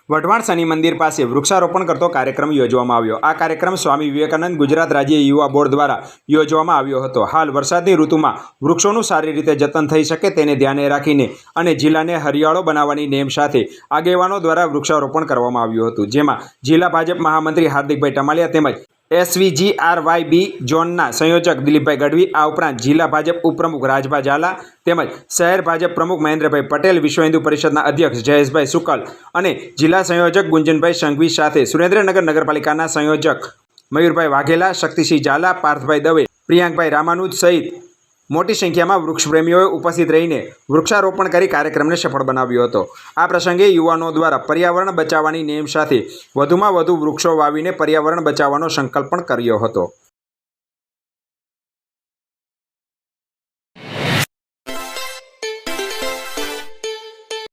વઢવાણ શનિ મંદિર પાસે વૃક્ષારોપણ કરતો કાર્યક્રમ યોજવામાં આવ્યો। આ કાર્યક્રમ સ્વામી વિવેકાનંદ ગુજરાત રાજ્ય યુવા બોર્ડ દ્વારા યોજવામાં આવ્યો હતો। હાલ વરસાદની ઋતુમાં વૃક્ષોનું સારી રીતે જતન થઈ શકે તેને ધ્યાને રાખીને અને જિલ્લાને હરિયાળો બનાવવાની નેમ સાથે આગેવાનો દ્વારા વૃક્ષારોપણ કરવામાં આવ્યું હતું, જેમાં જિલ્લા ભાજપ મહામંત્રી હાર્દિકભાઈ ટમાલિયા તેમજ SVGRYB ઝોનના સંયોજક દિલીપભાઈ ગઢવી, આ ઉપરાંત જિલ્લા ભાજપ ઉપપ્રમુખ રાજભા ઝાલા તેમજ શહેર ભાજપ પ્રમુખ મહેન્દ્રભાઈ પટેલ, વિશ્વ હિન્દુ પરિષદના અધ્યક્ષ જયેશભાઈ શુકલ અને જિલ્લા સંયોજક ગુંજનભાઈ સંઘવી સાથે સુરેન્દ્રનગર નગરપાલિકાના સંયોજક મયુરભાઈ વાઘેલા, શક્તિસિંહ ઝાલા, પાર્થભાઈ દવે, પ્રિયાંકભાઈ રામાનુજ સહિત મોટી સંખ્યામાં વૃક્ષપ્રેમીઓએ ઉપસ્થિત રહીને વૃક્ષારોપણ કરી કાર્યક્રમને સફળ બનાવ્યો હતો। આ પ્રસંગે યુવાનો દ્વારા પર્યાવરણ બચાવવાની નેમ સાથે વધુમાં વધુ વૃક્ષો વાવીને પર્યાવરણ બચાવવાનો સંકલ્પ પણ કર્યો હતો।